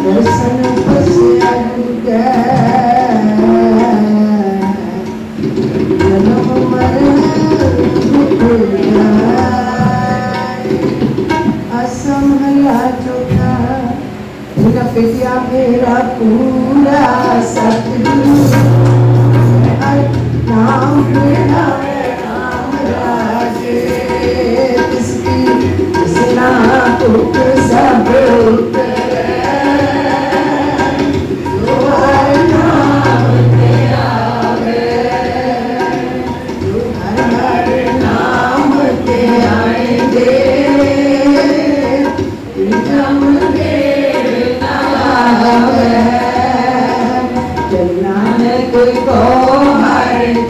दर्शन बसिया जुगे जन्म मरण मिट जाए असंभला चौथा पिया मेरा पूरा सतगुरु नाम मेरा राम राजे किसना तुक सब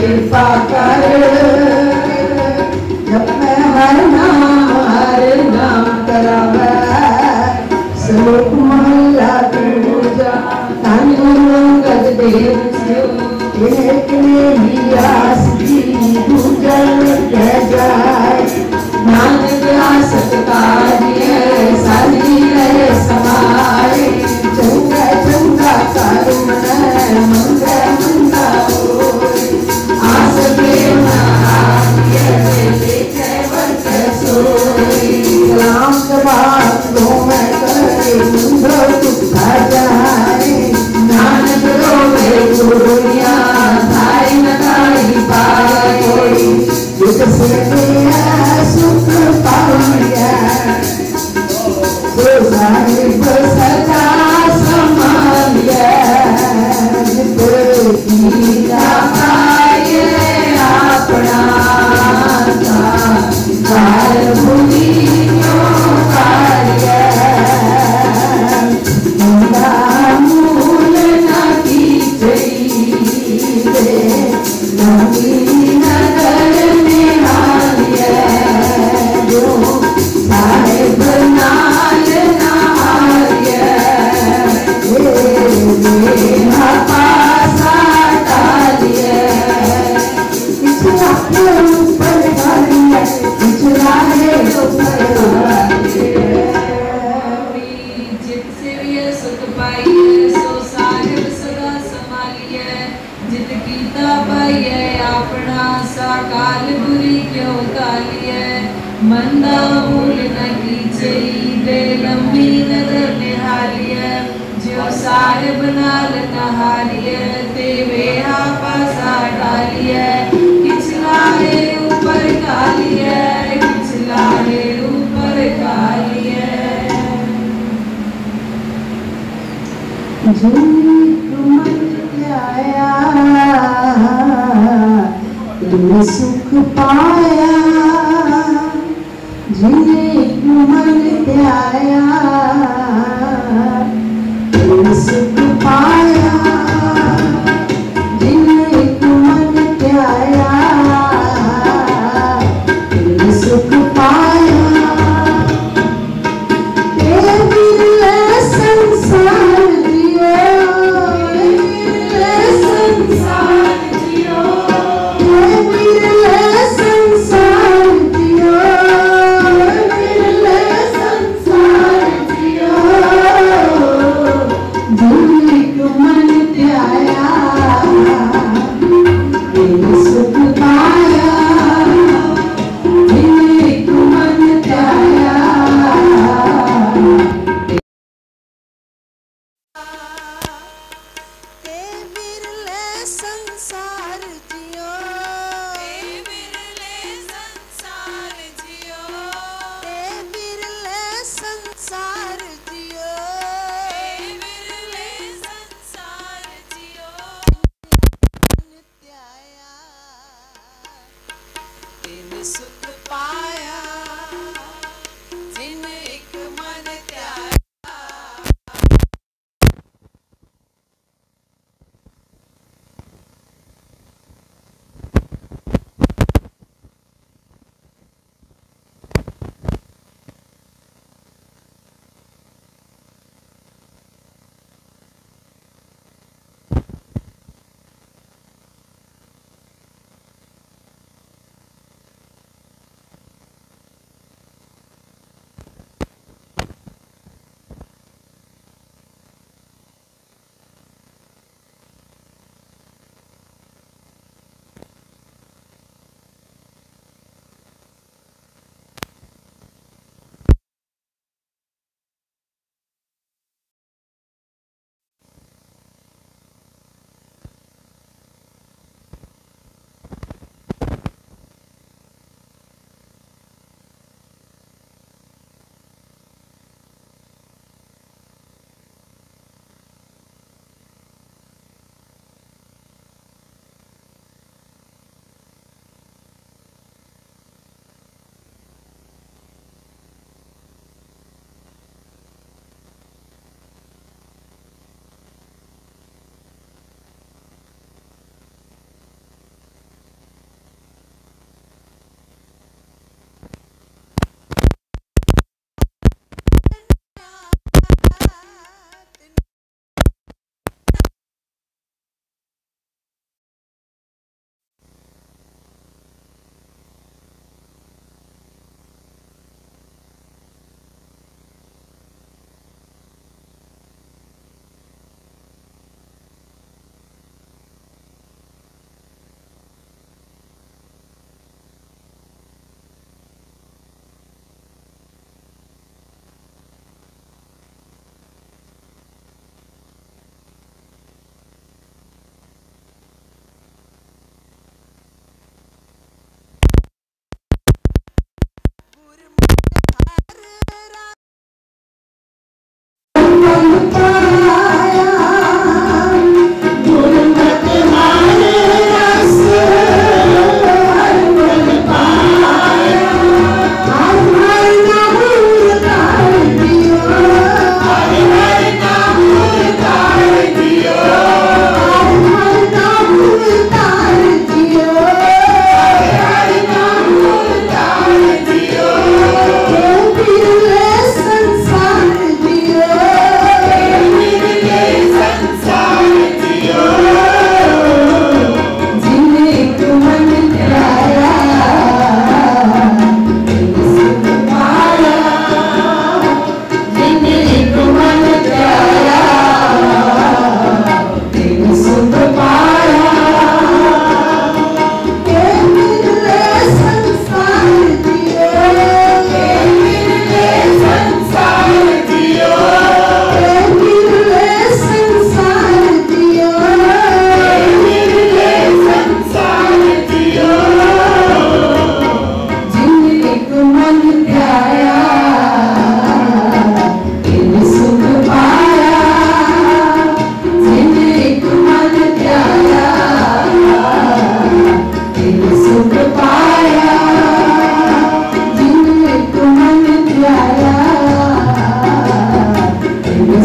कृपा कर जब मैं हर नाम करावे श्लोक महला पूजा तंगद देव एक ने लियास की पूजन कह जाए नानक आसत कार्य सारी रहे समाए चंगा चंगा कर्म मंगा मंगा राम बातों में करे नानक रोवे गुरुया धाई नगाई पाए युग से सुख पाया साहिब सदा संभालिया अपना मूल नदी नगर निहालिया जो साहिब नाल नहालिया पासा डालिया ऊपर डालिया पिछला है जित से भी सुख पाइए सो साहिब सदा संभालिए जित कीता पाइए अपना साकाल बुरी क्यों तालिए मंदा भूल न कीचे दे लंबी नजर निहालिए जो साहिब नाल नहालिए ते वेहा पासा डालिए पिछला है ऊपर कालिए पिछला है ऊपर कालिए जिन्हें सुख पाया जिन्हें मन त्याया सुख पाया जिन्हें मन त्याया सुख पाया संसार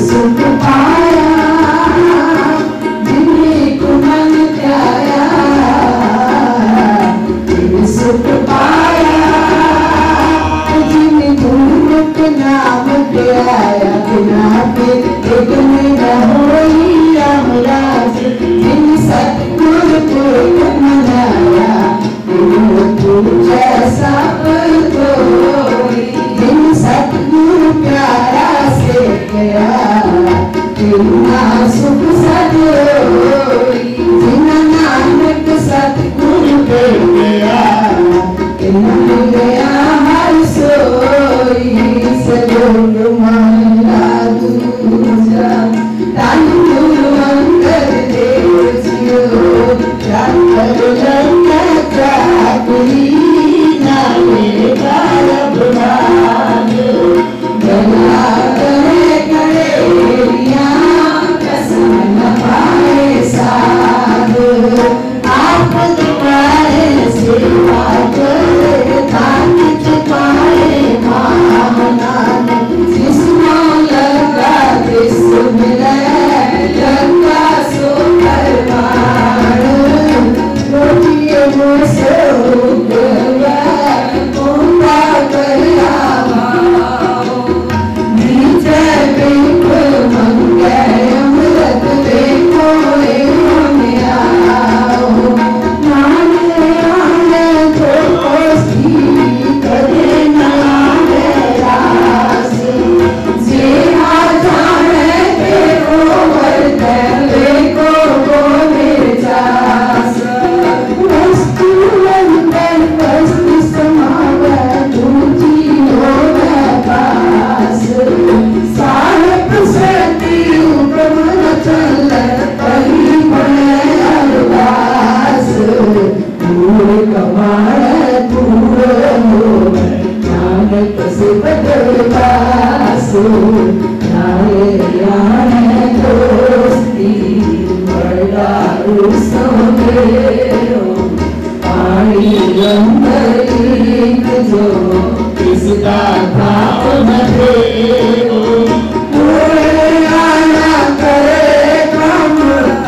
सुख पाया जिन्हें को मन त्याया तेरे सुख पाया जिन्हें गुरुमुख नाम त्याया बिना फिर एक मेरा होई रामराज जिन सतगुरु को मनाया गुरु जैसा कोई जिन सतगुरु प्यारा से गया तिना सुख सदोई जिना नानक सतगुरु पे गया तिना गया हर सोई सलोक माला दूजा तन गुरु अंगद देव जियो जाकर लंका चाकरी नामे काल बुलाग गला करे करेरिया कसम न पाए साध आप तुम्हारे सेवा करे ताकि छुपाए महानान जिसनो लगा विश्व मिले लगा सो परमाण रोटिए वो सो गया कोटा करिया नीचे बिल्कुल मंगे अमृत देखो एवं आओ नाने आने तो कोस्ती करे नाने रास जे आ जाने देखो वर्ते देखो वो निर्जास वस्तु अंतर वस्तु समावे तुझी हो पास सारप सती उपमन चल कहीं बने अरदास पूरे कमाए पूरे हो नानक से बदलवास नारे याने दोस्ती बड़ा रुसोगे पानी अंदर एक जो किसका भाव न देवो पूरे आना करे काम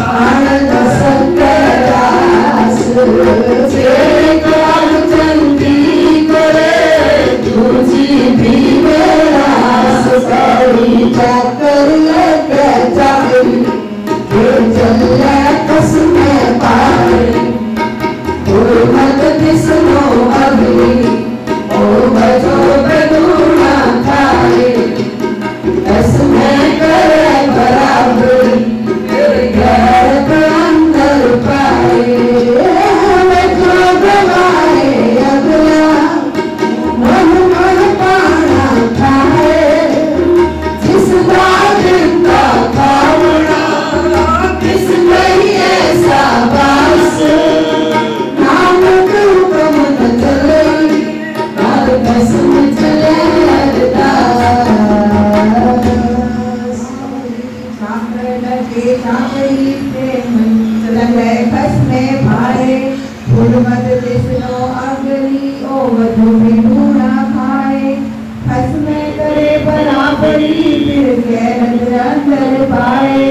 आनंद सकरास से काल चंदी करे तुझी भी मेरा सही जाकर लगे चाकरी चल कसमें पाए मत किसनो अभी ओ बजो बदूना खाए इसमें करे बराबरी तेरे घर के अंदर पाए बजो गवाए अगला मन मन पाना खाए जिस बात का खावना किस नहीं ऐसा बास नानक हुक्म न चले काल कसम चले अरदास चाकर लगे चाकरी प्रेम चले कसमे भाए फूल मत दिसनो अगली ओ वधु बिनुना खाए कसमे करे बराबरी फिर गैर अंदर पाए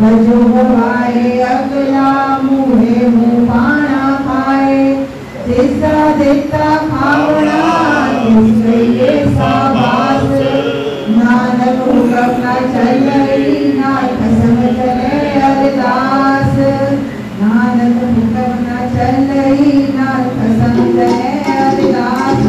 भजो भवाए अगला मुहे मुँह पाना खाए जिसका देता खावना उससे ये साबास नानक हुक्म न चले ना कसम चले अरदास नानक हुक्म न चले ना कसम चले अरदास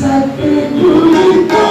Sat Guru Ka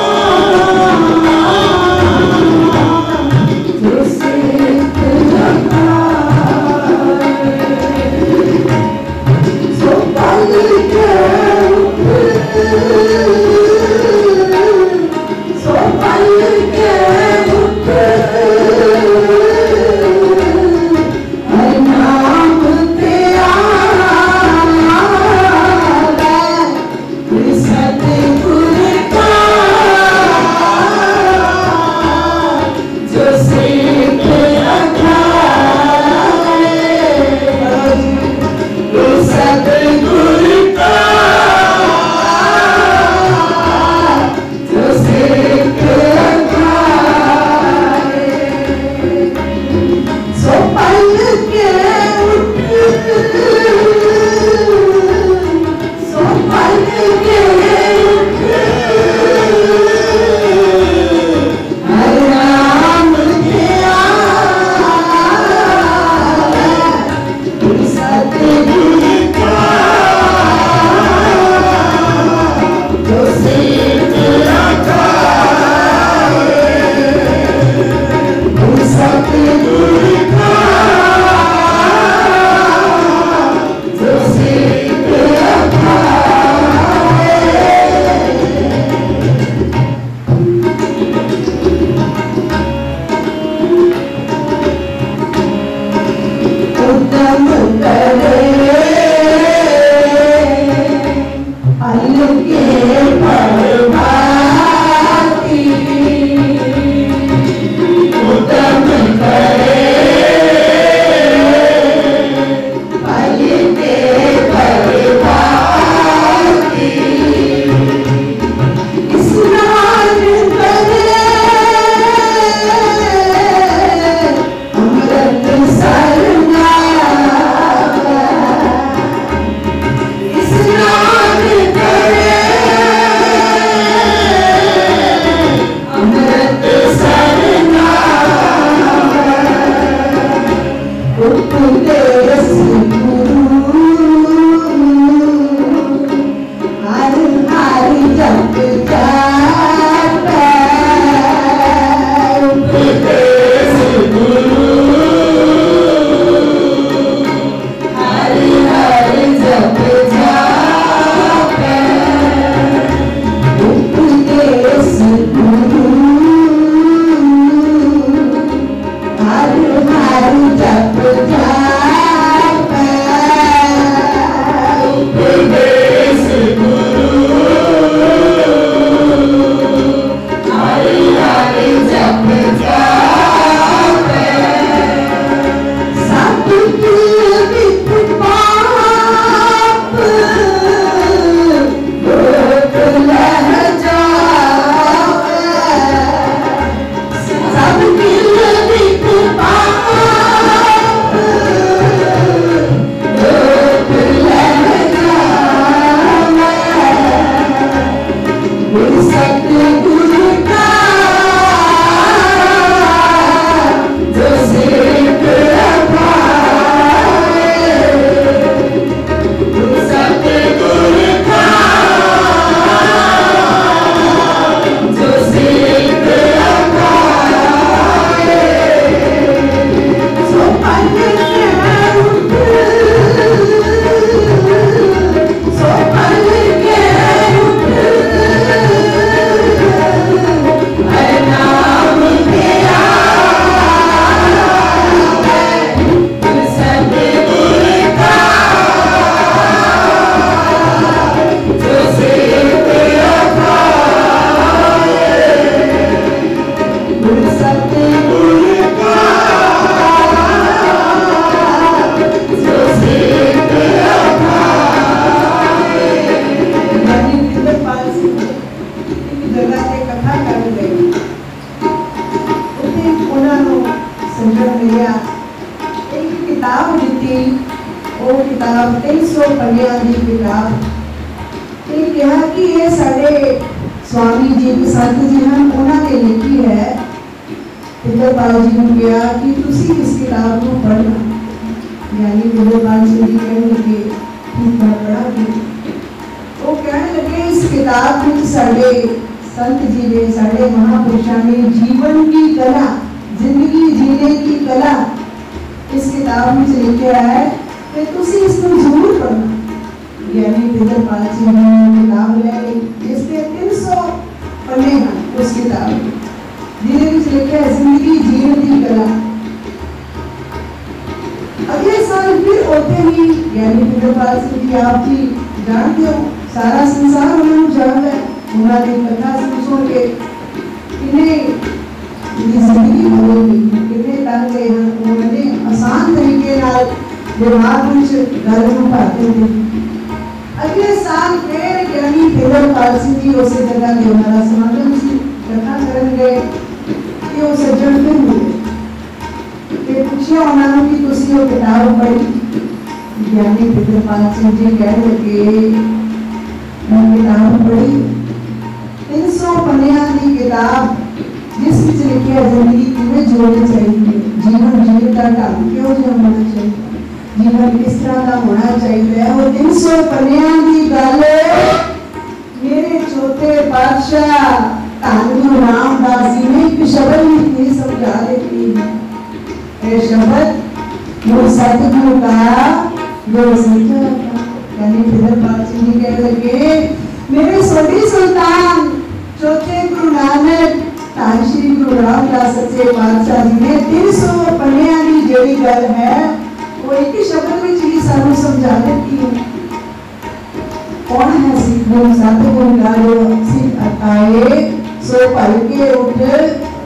कौन है जो सतगुरु का जो सिख आए सो भल के उठ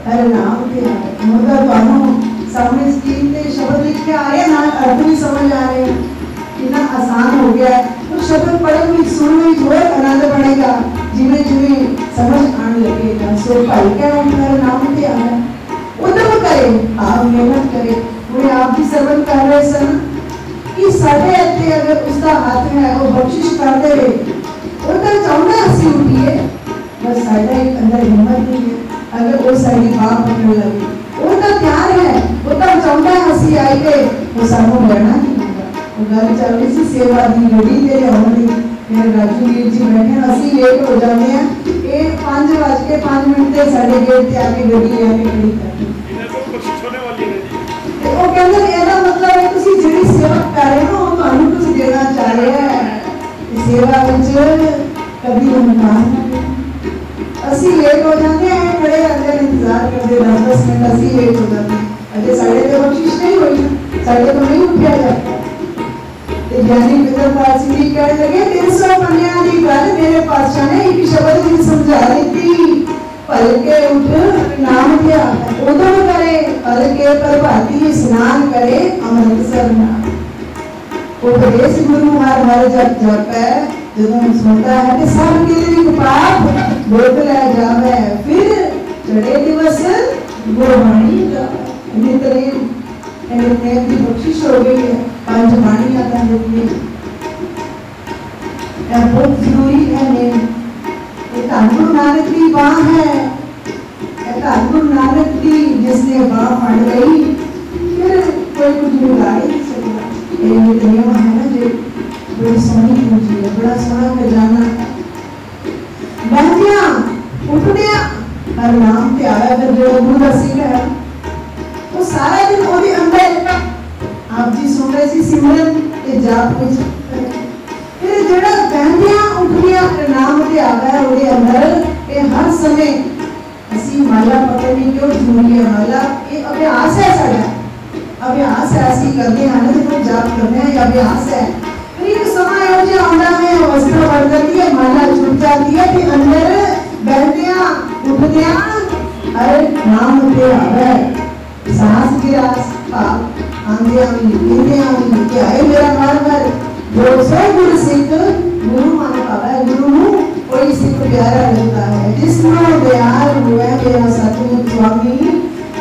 हर नाम के मुद्दा दोनों सामने स्क्रीन पे शब्द लिख के आ रहे ना अर्थ भी समझ आ रहे हैं कितना आसान हो गया है तो शब्द पढ़े हुए सुन में जो है आनंद बढ़ेगा जिन्हें जिन्हें समझ आने लगेगा सो भल के उठ हर नाम के आ रहे उद्यम करें आप मेहनत करें वो आप भी सर्वन कर रहे सन कि साढ़े इतने अगर उसका हाथ है वो बख्शिश करते रहे वो तो चाहता हंसी उठी है बस साढ़े एक अंदर हिम्मत नहीं है अगर वो साड़ी बाप पकड़ लगे वो तो तैयार है वो तो चाहता हंसी आई के वो सामू लेना नहीं होगा वो घर चल रही सी सेवा दी गड़ी तेरे होने मेरे राजू वीर जी बैठे हंसी लेट हो जाते हैं ये 5:05 से साढ़े गेट पे आके गड़ी आके खड़ी करती वो कहते हैं ਇਹਦਾ मतलब है ਤੁਸੀਂ ਜਿਹੜੀ सेवा कर रहे हो ਉਹ ਤੁਹਾਨੂੰ ਕੁਝ ਦੇਣਾ ਚਾਹ ਰਿਹਾ ਹੈ सेवा ਵਿੱਚ कभी इनकार ना ਅਸੀਂ लेट हो जाते हैं खड़े रहते हैं इंतजार करते 10 मिनट ਅਸੀਂ लेट हो जाते हैं अजय साढ़े तो बख्शिश नहीं हुई साढ़े तो नहीं उठा जाता ते ज्ञानी पितर पास जी कहने लगे 300 पन्नियां दी गल मेरे पातशाह ने एक शब्द में समझा दी पल के उठ नाम क्या उदम करे पल के प्रभाती स्नान करे अमृतसर नाम उपदेश गुरु हर जप जपै ਜਦੋਂ ਸੁਣਦਾ ਹੈ ਕਿ ਸਭ ਕਿਲੇ ਪਾਪ ਧੋਤ ਲੈ ਜਾਵੇ ਫਿਰ ਚੜੇ ਦਿਵਸ ਗੁਰਬਾਣੀ ਦਾ ਨਿਤਰੇ ਇਹਨੇ ਦੀ ਬਖਸ਼ਿਸ਼ ਹੋ ਗਈ ਹੈ 5 ਬਾਣੀਆਂ ਦਾ ਦਿੱਤੀ ਇਹ ਬਹੁਤ ਜ਼ਰੂਰੀ ਹੈ ਨੇ ਇਹ ਤਾਂ ਗੁਰੂ ਨਾਨਕ ਦੀ ਬਾਹ ਹੈ ਇਹ ਤਾਂ ਗੁਰੂ ਨਾਨਕ ਦੀ ਜਿਸਨੇ ਬਾਹ ਫੜ ਲਈ ਫਿਰ ਕੋਈ ਕੁਝ ਨਹੀਂ ਲਾ ਹੀ ਸਕਦਾ ਇਹ ਨਿਤਨੇਮ ਹੈ ਨਾ ਜੇ बड़ी सोनी पूजी है बड़ा सोना खजाना बहतिया उठदिया हर नाम ते आया कर जो गुरु का सिंह है वो सारा दिन ओदी अंदर आप जी सुन रहे सी सिमरन ते जाप विच फिर जेड़ा बहतिया उठदिया नाम ते आया ओदे अंदर ये हर समय असी माला पकड़नी क्यों जरूरी है माला ये अभ्यास है साडा अभ्यास है असी करते हैं ना जब जाप करते हैं ये अभ्यास है एक समय हो जो आंदा है वस्त्र बढ़ जाती है माला छूट जाती है फिर अंदर बैठदिया उठदिया अरे नाम पे आवे सांस की रास आंदे आंदे क्या है मेरा बार बार जो सो गुरु सिख गुरु मान पावे गुरु कोई सिख प्यारा लगता है जिसमें प्यार हुआ मेरा सतगुरु स्वामी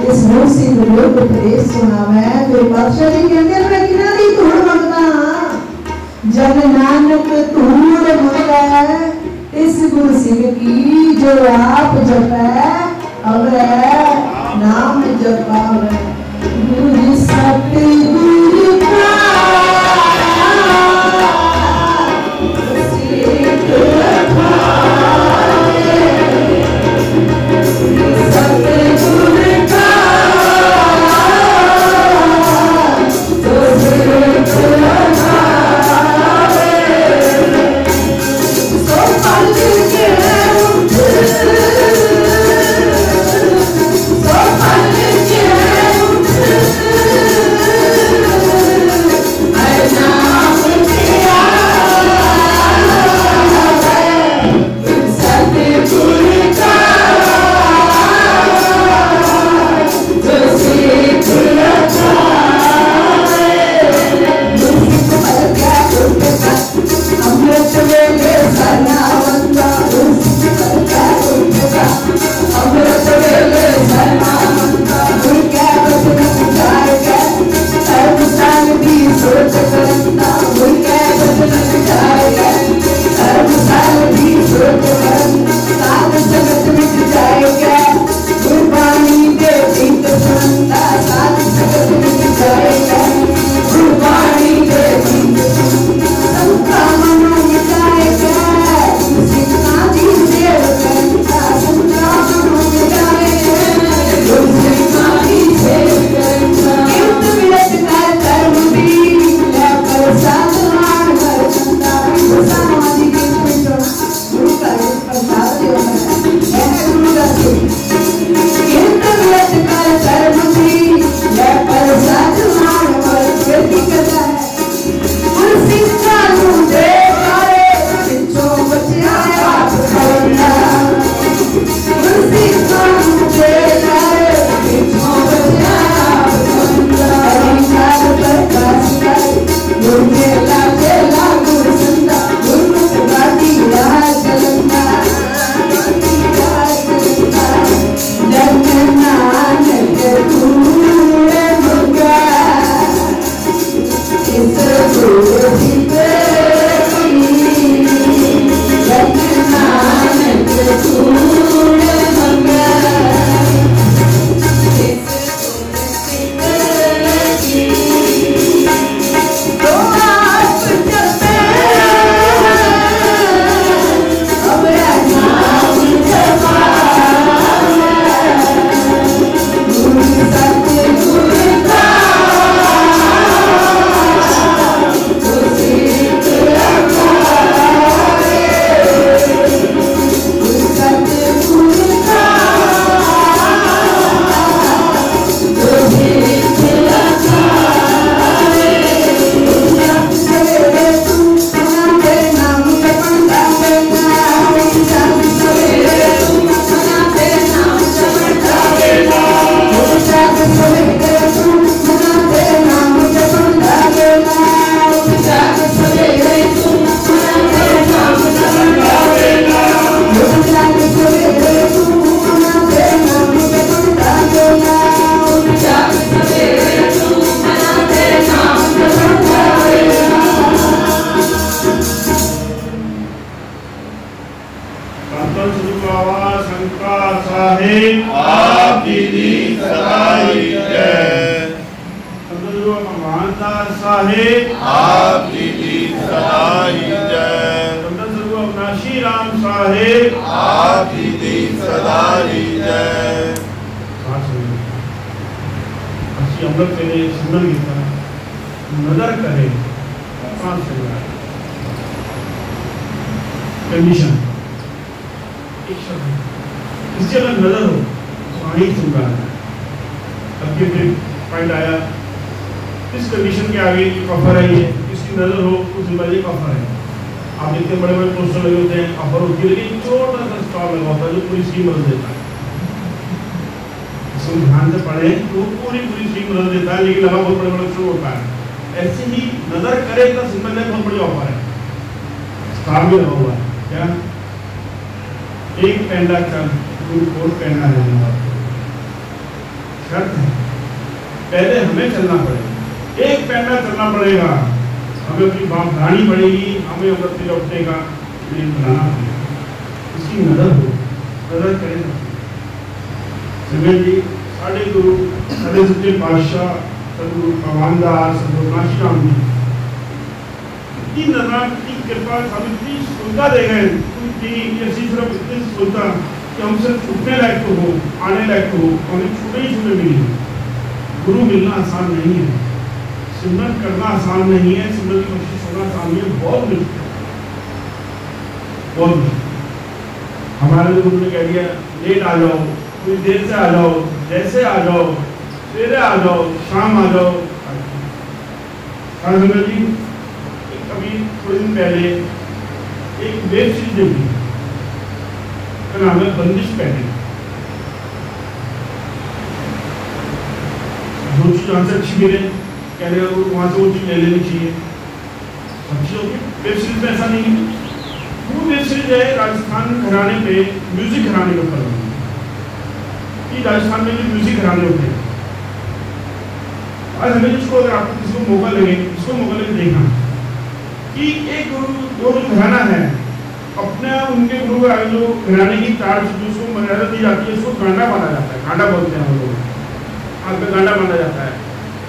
इस गुरु सिख लोग उपदेश सुनावे तो बादशाह जी कहते मैं किना दी धूड़ मंगता जन नानक धूड़ मंगै इस गुरु सिंह की जो आप जपै अब नाम जपावे गुरु सतगुरु का So संतन सदगुरु बाबा शंकर साहिब आपकी दी सदाई जय। संतन महानदास साहिब आपकी दी सदाई जय। संतन सदगुरु अविनाशी राम साहिब आपकी दी सदाई जय। अच्छी अमृत के लिए सुंदर गीता नजर करे कंडीशन इससे अगर नजर हो तो आगे सुन रहा है। अब ये फिर पॉइंट आया इस कंडीशन के आगे ऑफर है, ये इसकी नजर हो तो जिम्मेदारी ऑफर है। आप देखते बड़े बड़े पोस्टर लगे होते हैं, ऑफर होती है, लेकिन छोटा सा स्टॉल लगा होता है जो पूरी स्कीम बदल देता है। इसको ध्यान से पढ़े तो पूरी स्कीम बदल देता है, लेकिन लगा बहुत बड़े बड़े शुरू होता है। ऐसे ही नजर करे तो जिम्मेदारी बहुत बड़ी ऑफर है। स्टार भी लगा हुआ है क्या? एक पेंडा चल और पेंडा लेना शर्त है, पहले हमें चलना पड़ेगा, एक पेंडा चलना पड़ेगा, हमें अपनी बाप गाड़ी पड़ेगी, हमें अमृत से लौटने का प्लेन बनाना पड़ेगा। इसकी नजर हो, नजर करें सिमरन जी साढ़े गुरु साढ़े सच्चे पातशाह सदगुरु भगवानदास सदगुरु अविनाशी राम जी इतनी नजर की कृपा हम इतनी सुविधा दे गए, ऐसी सिर्फ इतनी सुविधा कि हम सिर्फ उठने लायक तो हो, आने लायक तो हो, हमें छूटे ही छूटे मिली। गुरु मिलना आसान नहीं है, सिमरन करना आसान नहीं है, सिमरन की कोशिश होना आसान नहीं है, बहुत मुश्किल है, बहुत मुश्किल। हमारे गुरु ने कह दिया लेट आ जाओ, कुछ देर से आ जाओ, जैसे आ जाओ, सवेरे आ जाओ, शाम आ जाओ। सिमरन जी अभी थोड़े दिन पहले एक वेब सीरीज देखी, उसका नाम है बंदिश पैनिक। जो चीज वहां से अच्छी मिले कह रहे हो वहां से वो चीज ले लेनी चाहिए, अच्छी होगी। वेब सीरीज में ऐसा नहीं है, वो वेब सीरीज है राजस्थान घराने पे, म्यूजिक घराने के ऊपर कि राजस्थान में जो म्यूजिक घराने होते हैं। आज हमें इसको अगर आपको किसी को मौका लगे, इसको मौका लगे देखना कि एक गुरु घराना है अपने उनके गुरु जो घराने की तार जिसको मर्यादा दी जाती है उसको गांडा माना जाता है, गांडा बोलते हैं हम लोग, आग का गांडा माना जाता है।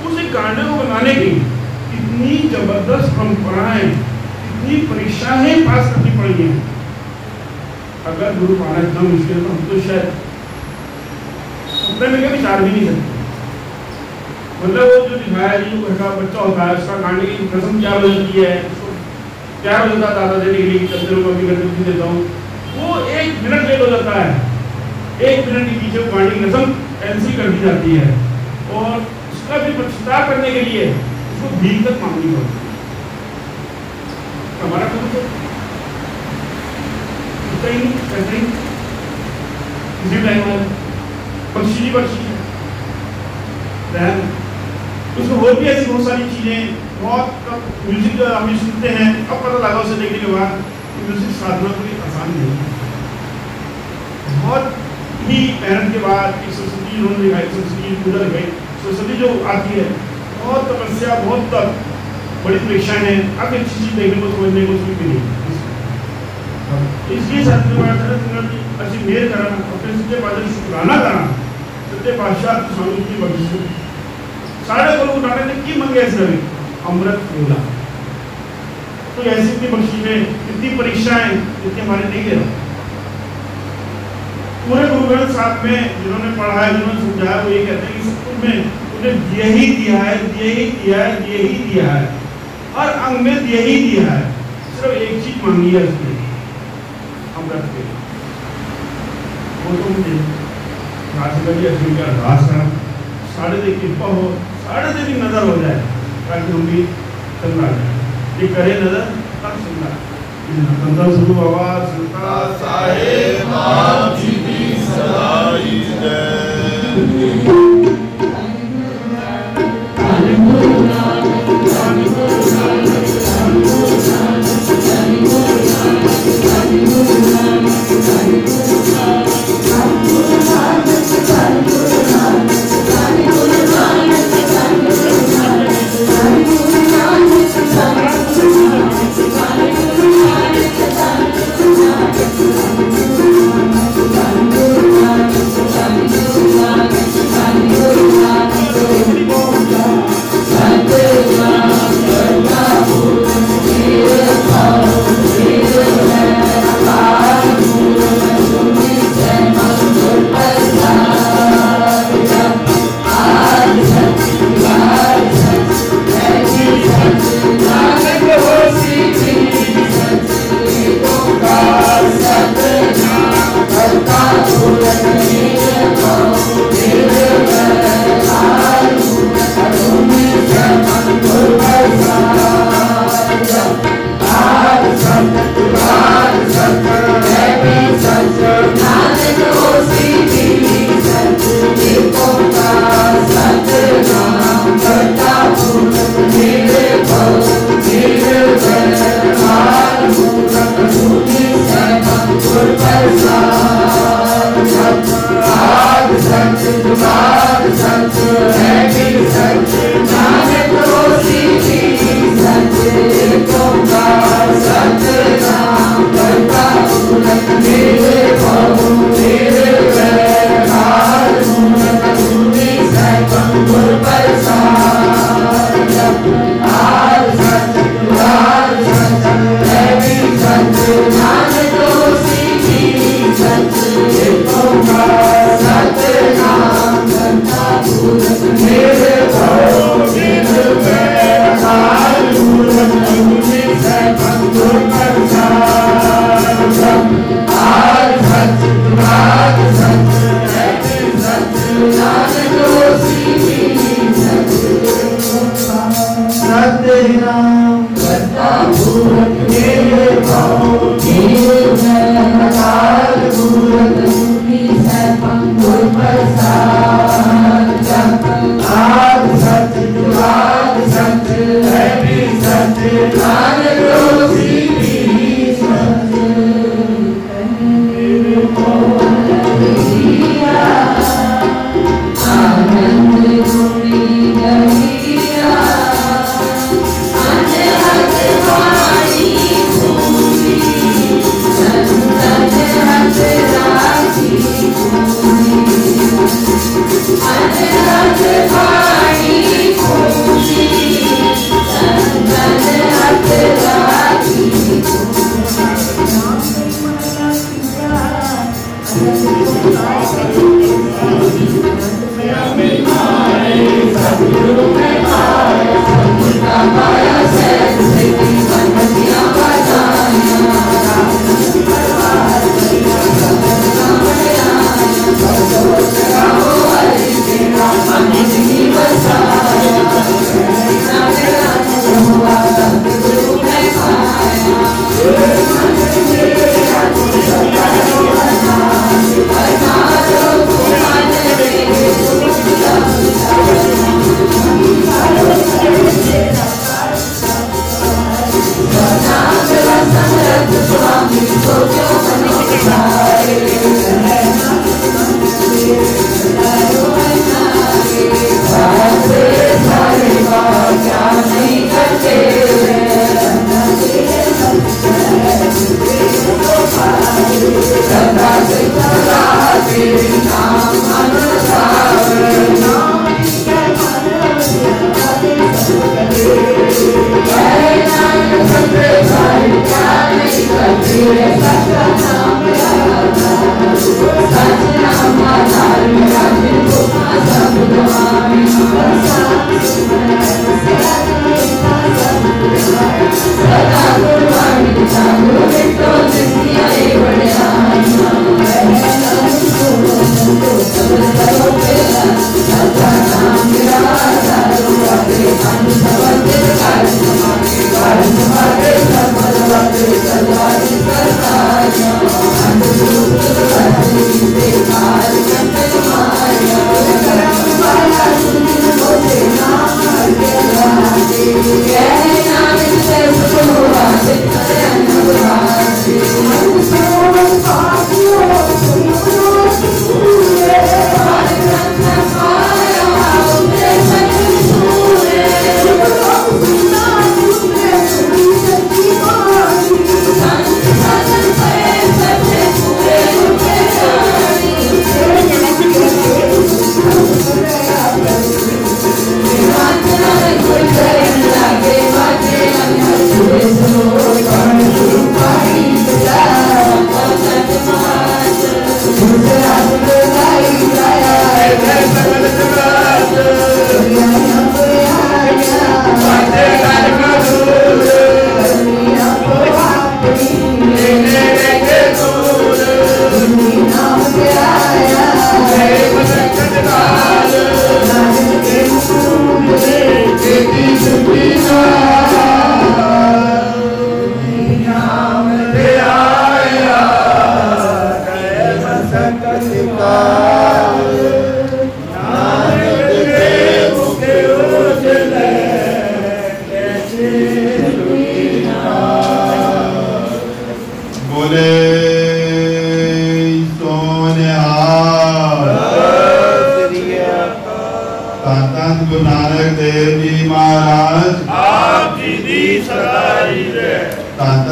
उस एक गांडे को बनाने की इतनी जबरदस्त परंपराएं, इतनी परीक्षाएं पास करनी पड़ी हैं। अगर गुरु पाना इतना मुश्किल तो हम तो शायद अपने में कभी विचार भी नहीं सकते। मतलब वो जो दिखाया है, जो घर का बच्चा होता है उसका गांडे की कसम क्या बदलती है, क्या बदलता दादा देने के लिए चलते लोग अभी करके देता हूँ, वो 1 मिनट लेट हो जाता है, 1 मिनट के पीछे वो गांडी की कसम कैंसिल कर दी जाती है और उसका भी पश्चाताप करने के लिए उसको भीख तक मांगनी पड़ती है। हमारा कुछ कैसे किसी टाइम में बख्शी उसमें और भी ऐसी बहुत सारी चीजें, बहुत म्यूजिक जो हम सुनते हैं, अब पता लगा उसे देखने के बाद म्यूजिक साधना कोई आसान नहीं है। बहुत ही मेहनत के बाद एक सरस्वती उन्होंने दिखाई, सरस्वती पूजा दिखाई, सरस्वती जो आती है बहुत तपस्या, बहुत तप, बड़ी परीक्षाएं हैं, अब एक चीज देखने को समझने को कुछ भी नहीं। इसलिए अच्छी मेहर करना, अपने सच्चे पातशाह शुक्राना करना, सच्चे पातशाह स्वामी की बख्शिश साढ़े गुरु नानक ने की मंगे रवि अमृत बोला। तो ऐसी इतनी बख्शिशें, इतनी परीक्षाएं जितनी हमारे नहीं दे रहा। पूरे गुरु ग्रंथ साहब में जिन्होंने पढ़ा है, जिन्होंने समझाया, वो ये कहते हैं कि सब कुछ में उन्हें यही दिया है, यही दिया है, यही दिया है, हर अंग में यही दिया है, सिर्फ एक चीज मांगी है उसने, अमृत के। वो तो मुझे राजगढ़ी अश्विन का अरदास करा, साढ़े दे कृपा हो, साढ़े दे भी नजर हो जाए ताकि हम भी चलना जाए। ये करे नजर तब सुनना। संतन सदगुरु बाबा संता साहेब आपकी दी सदाई जय। Thank you.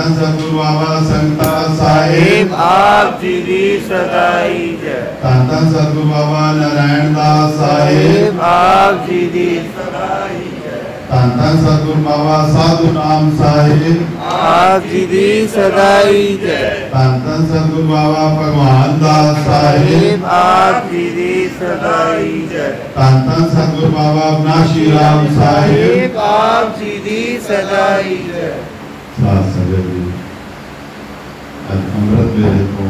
धन सतगुरु बाबा संगता साहिब आप जी दी सदाई जय। धन धन सतगुरु बाबा नारायण दास साहिब आप जी दी सदाई जय। धन धन सतगुरु बाबा साधु नाम साहिब आप जी दी सदाई जय। धन धन सतगुरु बाबा भगवान दास साहिब आप जी दी सदाई जय। धन धन सतगुरु बाबा अविनाशी राम साहिब आप जी दी सदाई जय। साथ संगत जी आज अमृत वेले को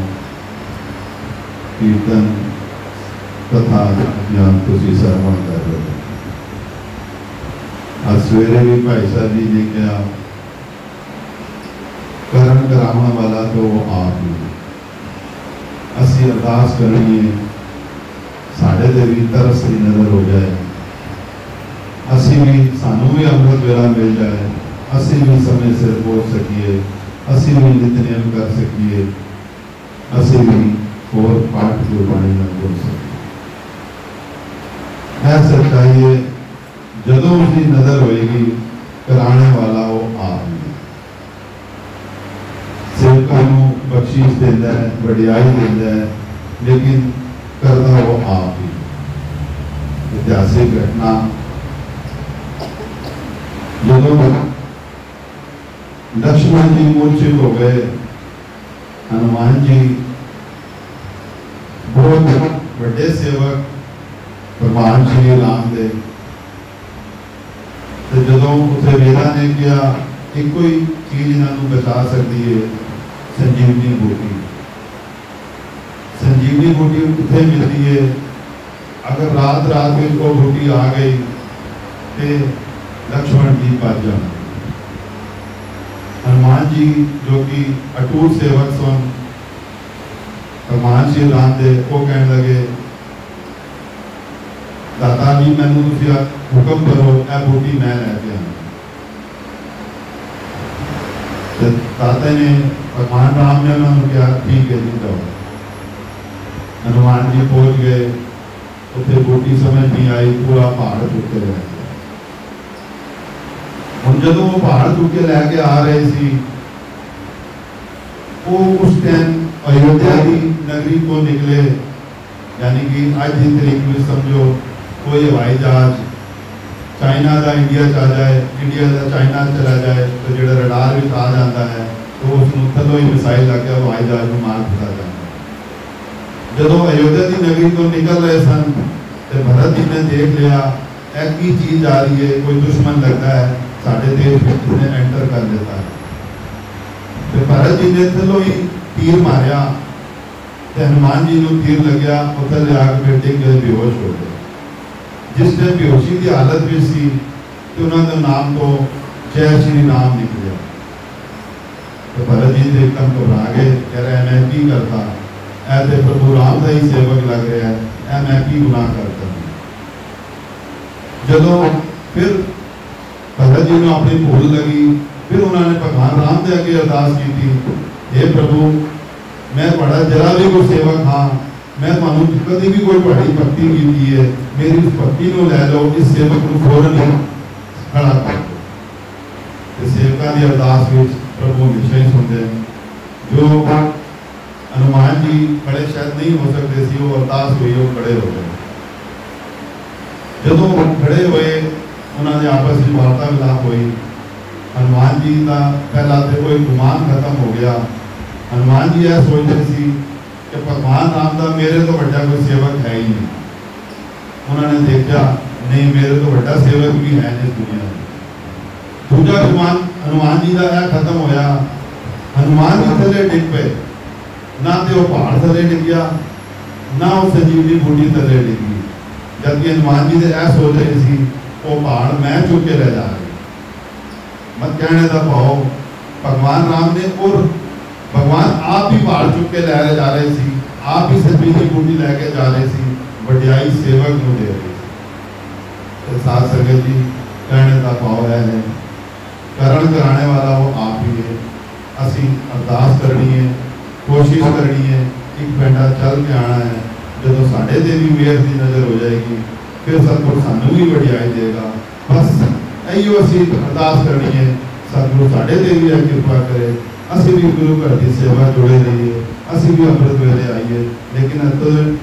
कीर्तन कथा ज्ञान तुसी सरवण कर रहे हो। आज सवेरे भी भाई साहब जी ने कहा करण कराने वाला तो वो आप ही असी अरदास करनी है साढ़े दे भी तरस की नजर हो जाए असी भी सानू भी अमृत वेला मिल जाए असी भी समय सिर पहुंच सकिए असी भी नित्यनेम कर सकिए असी भी और पाठ गुरबाणी में बोल सकिए। ऐसा चाहिए जदों उसकी नजर होएगी कराने वाला वो आप ही सेवकों को बख्शीश देता है बढ़ियाई देता है लेकिन करता वो आप ही। ऐतिहासिक घटना जदों लक्ष्मण जी मूर्छित हो गए हनुमान जी बहुत बड़े सेवक भगवान श्री राम दे जदों उसे वेदा ने कहा एक कोई चीज इन्हों बचा सकती है संजीवनी बूटी। संजीवनी बूटी कितने मिलती है अगर रात रात में को बूटी आ गई तो लक्ष्मण जी बच जाए। हनुमान जी जो कि अटूट सेवक सन भगवान श्री राम दे वो कहने लगे दाता जी मैनू हुक्म करो ए बूटी मैं लैके आना। दाता ने भगवान राम ने उन्होंने कहा ठीक है जी जाओ। हनुमान जी पहुंच गए उसे बूटी समझ नहीं आई पूरा पहाड़ चुके रह गया। हम जदों वो पहाड़ चुके लैके आ रहे सी वो उस टाइम अयोध्या की नगरी को निकले यानी कि आज की तरीक में समझो कोई हवाई जहाज चाइना का इंडिया च आ जाए इंडिया का चाइना चला जाए तो जो रडार भी आ जाता है तो उसको थलों ही मिसाइल लग गया हवाई जहाज को मार दिता जाता है। जदों अयोध्या की नगरी तो निकल रहे सन तो भरत जी ने देख लिया एक ही चीज आ रही है कोई दुश्मन लगता है साढ़े देश में इसने एंटर कर लेता है। तो भरत जी ने थलों ही तीर मारिया तो हनुमान जी को तीर लग्या उधर ले आके डिग गए बेहोश हो गए। जिस टाइम बेहोशी की हालत में सी तो उन्होंने नाम तो जय श्री राम निकलिया। तो भरत जी एकदम घबरा गए कह रहे मैं की करता ऐसे प्रभु राम का ही सेवक लग रहा है मैं की गुनाह करता हूँ। जदों फिर भगत जी ने अपनी भूल लगी फिर उन्होंने भगवान राम के अगे अरदास की थी हे प्रभु मैं बड़ा जरा भी कोई सेवक हाँ मैं थानू कभी भी कोई बड़ी भक्ति की है मेरी उस भक्ति को लै लो इस सेवक को फौरन ही खड़ा कर दो। सेवकों की अरदास में प्रभु हमेशा ही सुनते हैं। जो हनुमान जी खड़े शायद नहीं हो सकते सी वो अरदास हुई वो खड़े हो गए। जदों खड़े हुए उन्होंने आपस में वार्ता विलाप हुई। हनुमान जी का पहला तो कोई गुमान खत्म हो गया। हनुमान जी यह सोचते सी कि भगवान राम का मेरे तो बड़ा कोई सेवक है ही नहीं। उन्होंने देखा नहीं मेरे तो बड़ा सेवक भी है इस दुनिया में। दूजा गुमान हनुमान जी का यह खत्म होया। हनुमान जी थले डिग पे ना तो वो पहाड़ थले डिग गया ना वो संजीवनी बूटी थले डिगी। जबकि हनुमान जी यह सोच रहे सी वो पहाड़ मैं चुक के ले जा रही। मत कहने का भाव भगवान राम ने और भगवान आप ही पहाड़ चुक के ले जा रहे सी आप ही संजीवनी बूटी लैके जा रहे सी वड्याई सेवक को दे रहे थे। साथ संगत जी कहने का भाव है करण कराने वाला वो आप ही है। असी अरदास करनी है कोशिश करनी है एक घंटा चल के आना है। जो साढ़े ते भी मेहर की नज़र हो जाएगी फिर सतगुरु सानू भी वड्याई देगा। बस इो असी अरदास करनी है सतगुरु साढ़े ते भी कृपा करे ਅਸੀਂ ਵੀ ਗੁਰੂ ਘਰ ਦੀ ਸੇਵਾ ਜੁੜੇ ਰਹੀਏ, ਅਸੀਂ ਵੀ ਅੰਮ੍ਰਿਤ ਵੇਲੇ ਆਈਏ, ਲੇਕਿਨ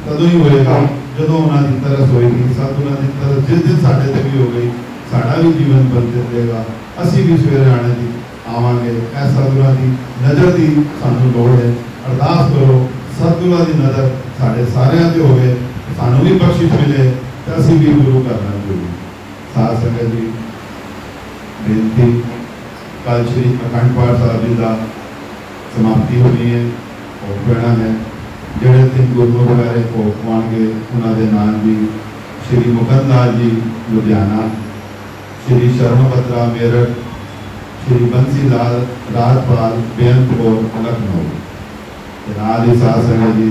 ਤਦੋਂ ਹੀ ਹੋਏਗਾ ਜਦੋਂ ਉਹਨਾਂ ਦੀ ਤਰਸ ਹੋਏਗੀ। ਉਹਨਾਂ ਦੀ ਤਰਸ ਜਿਸ ਦਿਨ ਸਾਡੇ ਤੇ ਵੀ ਹੋ ਗਈ, ਸਾਡਾ ਵੀ ਜੀਵਨ ਬਦਲ ਜਾਏਗਾ, ਅਸੀਂ ਵੀ ਸਵੇਰੇ ਆਣੇ ਦੀ ਆਵਾਂਗੇ। ਇਹ ਸਤਿਗੁਰਾਂ ਦੀ ਨਜ਼ਰ ਦੀ ਸਾਨੂੰ ਲੋੜ ਹੈ। ਅਰਦਾਸ ਕਰੋ ਸਤਿਗੁਰਾਂ ਦੀ ਨਜ਼ਰ ਸਾਡੇ ਸਾਰਿਆਂ ਤੇ ਹੋਵੇ, ਸਾਨੂੰ ਵੀ ਬਖਸ਼ਿਸ਼ ਮਿਲੇ ਤੇ ਅਸੀਂ ਵੀ ਗੁਰੂ ਘਰ ਨਾਲ ਜੁੜੀਏ। ਸਾਧ ਸੰਗਤ ਜੀ, ਬੇਨਤੀ ਕੱਲ श्री अखंड पाठ साहब जी का समाप्ति होनी है, भोग पैना है। जोड़े 3 गुरमुख वगैरह भोग पाएंगे उन्होंने नाम जी श्री मुकंद लाल जी लुधियाना, श्री शर्मभद्रा मेरठ, श्री बंसी लाल राजपाल बेअंत कौर लखनऊ। नाल ही साध संगत जी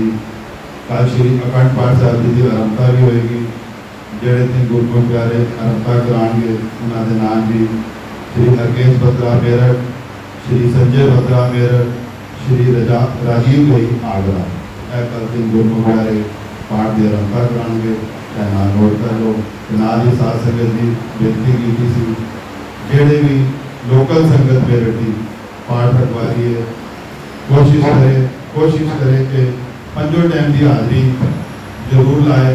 कल श्री अखंड पाठ साहब जी की आरंभता भी होएगी। जोड़े 3 गुरमुख प्यारे आरंभता कराएंगे उन्होंने नाम जी श्री नरकेश बत्रा मेरठ, श्री संजय बत्रा मेरठ, श्री राजीव गई आगरा। यह कल 3 गुरमुख प्यारे पाठ की आरंभता कराएंगे, नाम नोट कर लो। नाल ही साध संगत जी बेनती की सी जेड़े भी लोकल संगत मेरठ की पाठ रखवाइए, कोशिश करे कि 5 टाइम की हाजरी जरूर लाए।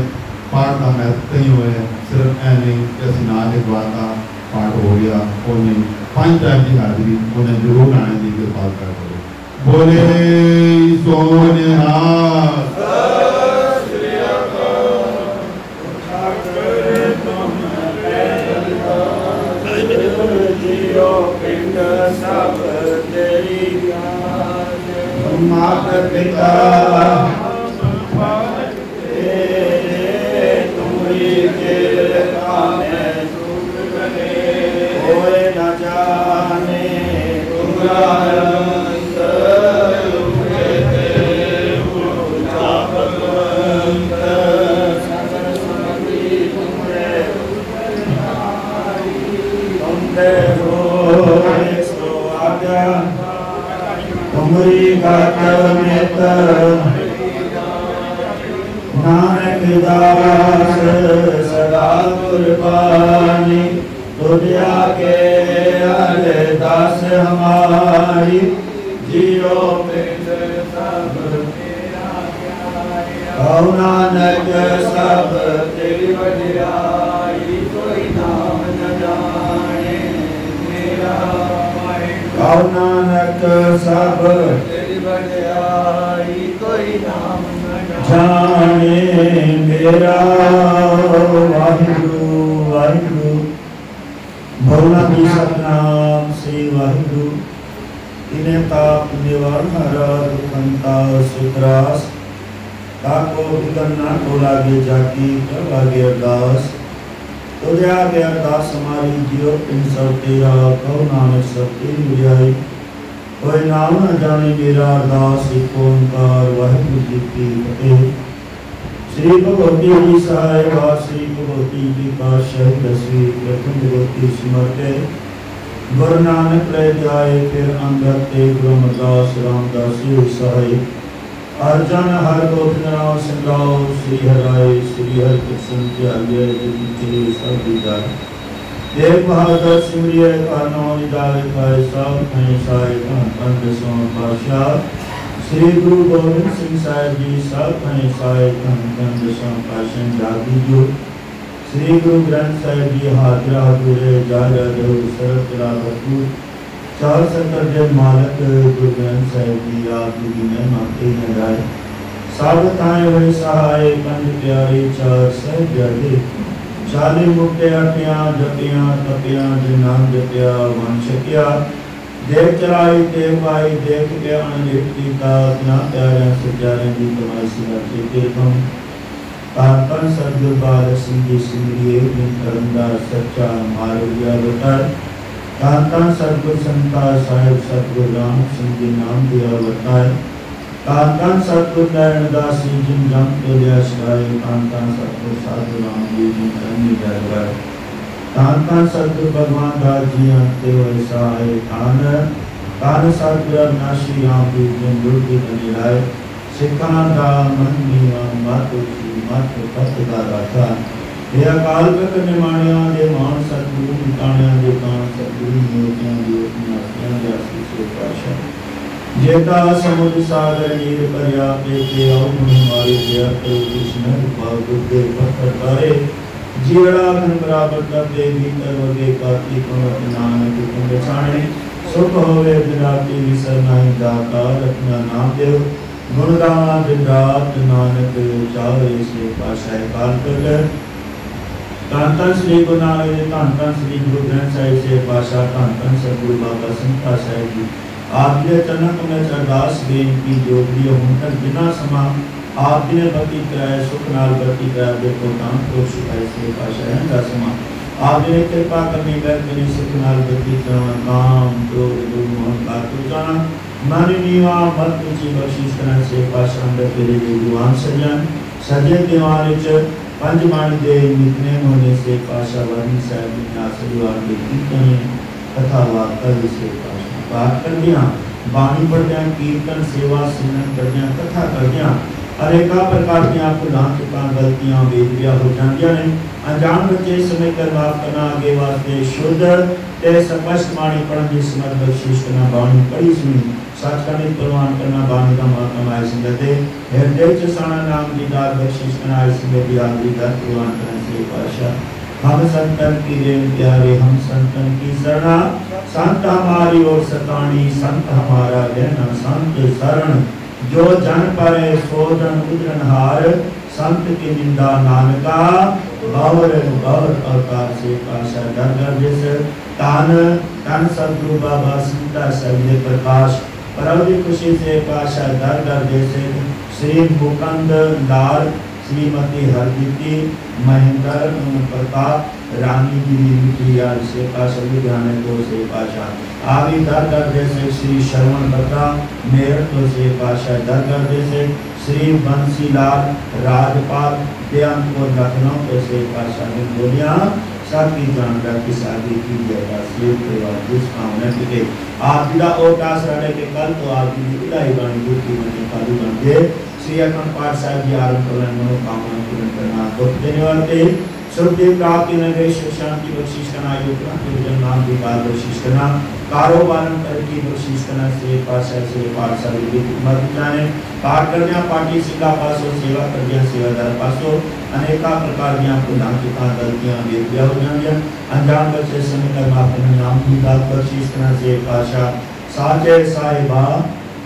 पाठ का महत्व नहीं हुए, सिर्फ ऐ नहीं कि असं ना लिखवाता पाठ हो गया, वो नहीं, 5 टाइम की हाजरी उन्हें जरूर आने की कृपा करो। बोले सोनिहार माता पिता नानक दास सदा कुर्बानी, दुनिया के अरदास हमारी, जियो पिंड सब कहो नानक सब तेरी वडियाई, कोई नाम न जाने मेरा। कहो नानक सब तेरी वडियाई, कोई नाम जाने मेरा। वाहिगुरु वाहिगुरु भोला की सतनाम श्री वाहिगुरु। इन्हें ताप निवारणहारा दुखंता सुत्रास, ताको बिगड़ना को लागे जाकी कर लागे अरदास। तो जा के अरदास हमारी जियो पिन सब तेरा, कहो नानक सब तेरी बुझाई, कोई नाम न जाने मेरा। अरदास एक ओंकार वाहिगुरु जी की फतेह। श्री भगवती जी सहाय वा श्री भगवती जी का शहीद दसवीं प्रथम भगवती सिमरते, गुरु नानक रह जाए फिर अंगत ते गुरुमदास रामदास सहाय। अर्जन हर गोविंद राम सिमराओ, श्री हराय श्री हर कृष्ण त्यागे चले सब विदाय। एक बहादुर सिमरिय का नाम निदाय खाए, सब कहीं साय कंद सो पाशाह। श्री गुरु गोविंद सिंह साहिब जी सब कहीं साय कंद सो पाशन जागी जो। श्री गुरु ग्रंथ साहिब जी हाजरा हजूरे जारा जो सरत रावतू। चार सत्तर जन मालक गुरु ग्रंथ साहिब जी आप जी में माते हैं राय। साबत आए वही सहाय कंद प्यारे चार साहिब जागे। 40 मुक्ते अटिया जपिया तपिया जिन नाम जपिया वंशकिया। देख चलाई देख पाई देख के अनलिट कीता, ना प्यारे सजारे दी तुम्हारी सिमरते तीर्थम। तापन सद्गुरु बाल सिंह जी सिमरिए बिन करंदार सच्चा मालविया बतर। तापन सद्गुरु संता साहिब सतगुरु राम सिंह जी नाम दिया बताए। तापन सतगुरु नारायणदास जी जिन जम तो लिया शिकाय। तापन सतगुरु साधु राम जी जिन करनी जाए। तापन सतगुरु भगवान दास जी अंते वैसाए। तान सतगुरु अविनाशी राम जी जिन गुरु की बनी राय। सिखांदा मन नीवा मातु मातु पतदा राधा। हे अकाल पुरख निमाणिया दे मान सतगुरु निताणिया दे कान सतगुरु नियोजिया दी उपन्यासियां दे आशीष पाशा। जेता समुद्र सागर नीर पर्या पेते अवगुण मारे जया करो कृष्ण रूपा गुरुदे पत्थर तारे जीवड़ा घन बराबर दबे भीतर वगे काती कमत नानक कुंड छाणे सुख होवे विराती विसर नहीं दाता रत्ना नाम देव गुण गावा दिन रात नानक चावे से पाशाय काल कर धन धन श्री गुरु नानक देव धन धन श्री गुरु ग्रंथ साहिब से पाशा धन धन सतगुरु बाबा संता साहिब जी आपने चरणक में अरदास बेनती जोड़ी हूं तक बिना समा आपने बती कराए सुख नाल बती कराए देखो काम को सुखाए से पाशा है दा समा आपने कृपा करनी कर मेरी सुख नाल बती कराए काम क्रोध दुख अहंकार को जाना मन नीवा मत ऊंची बख्शिश करने से पाशा अंदर तेरे विद्वान सजन सजे दीवान च पंज मान दे नितने होने से पाशा वाणी साहिब ने आशीर्वाद के कीर्तन कथा वार्ता से बात कर दिया बाणी पढ़ दिया कीर्तन सेवा सिमरन कर दिया कथा कर दिया अनेका प्रकार की आपको दान चुका गलतियां बेदिया हो जांदियां ने अनजान बच्चे समय कर माफ करना आगे वास्ते शुद्ध ते स्पष्ट बाणी पढ़न की समझ बख्शिश करना बाणी पढ़ी सुनी सच का नहीं प्रमाण करना बाणी का मातम आए संगते हृदय च साना नाम की दात बख्शिश करना आए संगति आदि दात प्रमाण करने से पाशा हम संतन की रेन प्यारे हम संतन की शरणा संत हमारी और सतानी संत हमारा रहना संत शरण जो जन परे सोधन उदरन हार संत की निंदा नानका बावर बावर अवतार से पाशा दर दर जैसे तान तन सदगुरु बाबा संता सविले प्रकाश परवि खुशी से पाशा दर दर जैसे श्री मुकंद लाल श्रीमती हरदीति महेंद्र प्रताप रानी गिरी मिट्रिया से पाशा लुधियाने को से पाशा आदि दर दर जैसे श्री श्रवण बत्रा मेरठ तो से पाशा दर दर जैसे श्री बंसीलाल राजपाल देवपुर लखनऊ तो से पाशा ने बोलिया साथी जानकर की शादी की जाएगा सेव के बाद जिस कामना के आप बिना और दास रहने के कल तो आप विदाई बाणी की मने कालू बन के श्री अखंड पाठ साहिब जी आरंभ करना मनोकामना पूर्ण करना दुख देने वाले सुखदेव प्राप्ति नगर सुख शांति बख्शिश करना योग जन नाम की बात बख्शिश करना कारोबार तरक्की बख्शिश करना से पाशा से पाठ साहिब मत जाने पाठ करना पार्टी सिला पासो सेवा करना सेवादार पासो अनेका प्रकार की आपको नाम की गलतियां बेदिया हो जाएंगे अनजान बच्चे समय कर माफ करना नाम की बात बख्शिश करना से पाशा साचे साहिबा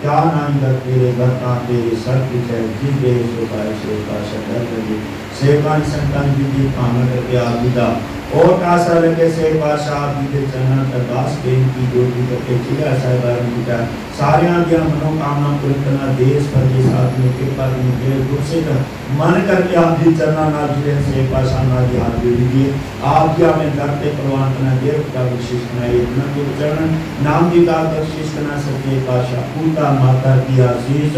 क्या नाम कर तेरे बरता तेरे सर की जय जिस दे सो पाए से पाशा कर दे सेवान संतान की कामना करके आविदा और कासा लगे से पाशा की चरण अरदास बेनती जो भी करके चिड़ा साहिब की सारे आज्ञा मनोकामना पूर्ण करना देश भर के साथ में कृपा की मेरे गुरु से मन करके आप जी चरना ना जुड़े से पाशा ना जी हाथ जोड़ दीजिए आप क्या में करते प्रवान करना देव का बख्शिश करना ये अपना गुरु चरण नाम की दात बख्शिश करना सत्य पाशा पूता माता की आशीष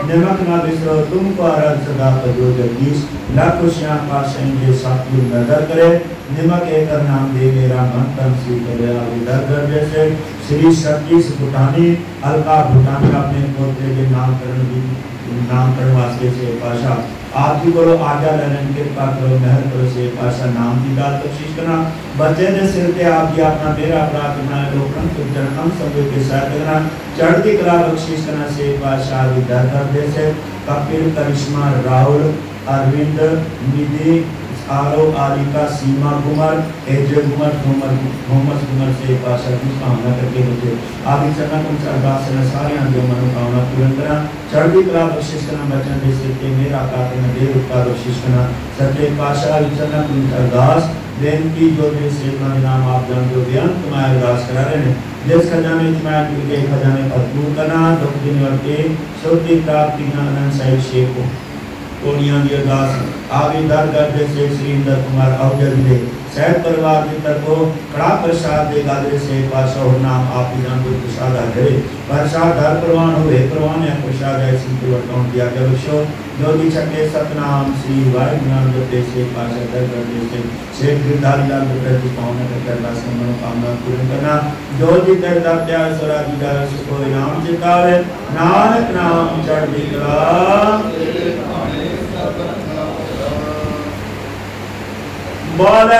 निमक ना बिसरो तुमको आराध सदा करो जगदीश लाख खुशियां पाशा इनके साथ नजर करे निमक एक नाम दे मेरा मन तन सी करे दर दर जैसे श्री सतीश भूटानी अलका भूटान का अपने पोते के नामकरण वास्ते से पाशा आप भी बोलो आज्ञा लेने कृपा करो मेहर करो से पाशा नाम की दात बख्शिश करना बच्चे ने सिर पे आप भी अपना मेरा अपराध करना लोकन को जन्म सब के साथ करना चढ़ती कला बख्शिश करना से पाशा विद्या कर दे से कपिल करिश्मा राहुल अरविंद निधि आरो आलिका सीमा कुमार एजे कुमार मोहम्मद कुमार से पाशा की कामना करके मुझे आगे चलना कुछ अरदास से सारे आगे मनोकामना पूर्ण करना चढ़ती कला बख्शिश करना बचन दे सकते मेरा काटे में देव का बख्शिश करना सत्य पाशा चलना कुछ अरदास बेनती जो दे से नाम आप जान जो बेअंत तुम्हारे अरदास करा रहे हैं जिस खजाने तुम्हारे के खजाने पर दूर करना दुख दिन वर्ते शुद्धि प्राप्ति ज्ञान सहित शेख कोनिया की अरदास आगे दर दर से श्री इंद्र कुमार अवजल दे सहत परिवार की तरफ कड़ा प्रसाद दे गादरे से पाशा और नाम आप ही जान को प्रसाद आधे प्रसाद हर प्रवान हुए प्रवान है प्रसाद है सिंपल वर्तमान दिया गया बख्शो जोगी छठे सतनाम श्री वाहिगुरु नाम जपते से पाशा दर दर से शेख गिरधारी लाल प्रति पावन करके अरदास मनोकामना पूर्ण करना जो जी दर दर प्यार सरा जी दर सुख नाम चितावे नानक नाम चढ़ती कला बोले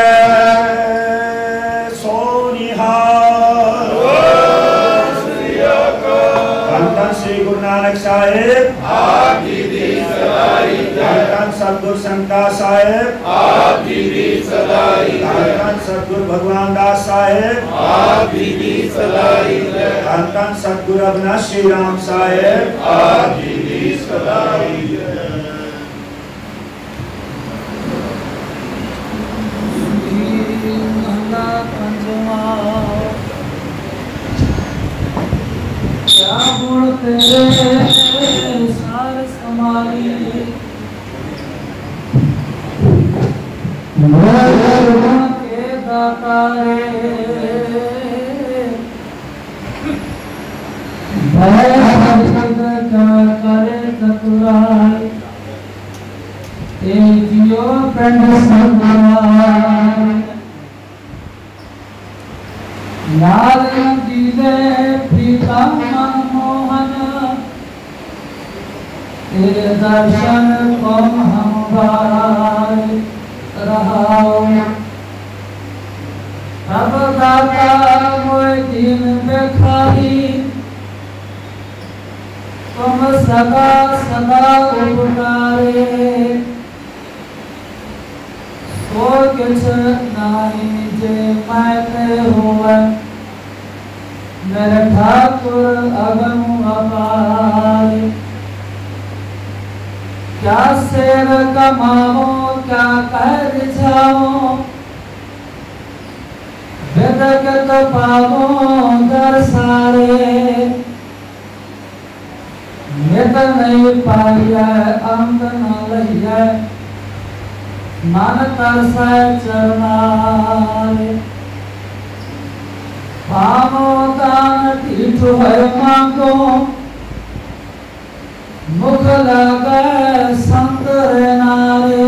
सोनिहार साहेब आप जी दी सदाई जय। धन सतगुर संता साहेब आप जी दी सदाई जय। धन सतगुर भगवान दास साहेब आप जी दी सदाई जय। धन सतगुर अविनाशी राम साहेब आप जी दी सदाई जय। क्या गुण तेरे सार समाली गुण के दाता रे भय भगत करे चतुराई ते जियो पिंड संगवाई लाल रंगीले प्रीतम मनमोहन तेरे दर्शन को हम बाई रहाओ अब दाता मोय दीन बेखारी तुम सदा सदा उपकारे सो किछ नाई जे मायते होवे मेरे ठाकुर अगम अपार क्या सेव कमाओ क्या कर जाओ विदगत पावो दर्शारे मित नहीं पाइया अंत न लइया मन तरसा चरनारे पावो दान तीठो है मांगो मुख लगे संत नारे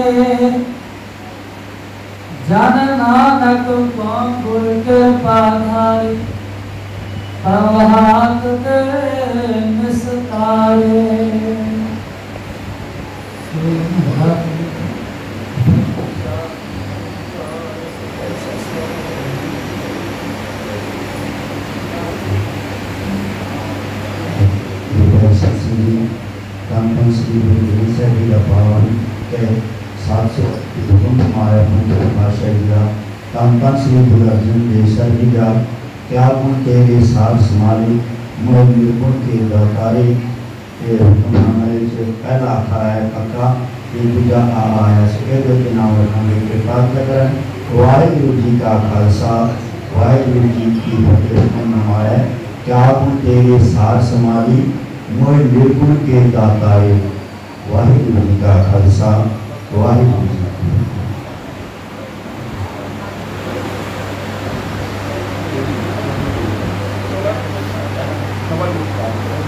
जन नानक गुर के पाधारी प्रभात के निस्तारे कांपन श्री गुरु से भी पावन के 700 हमारे पुत्र भाषा दिया कांपन श्री गुरु अर्जुन देशर भी जा क्या गुण तेरे साथ समाली मोह निर्गुण के दातारे ये हमारे से पहला आता है काका ये पूजा आया सके दो के नाम रखने के प्राप्त करें वाहिगुरु जी का खालसा वाहिगुरु जी की फतेह नमाए क्या गुण तेरे साथ समाली मोह निर्गुण के दातारे वाहिगुरु जी का खालसा वाहिगुरु जी खबर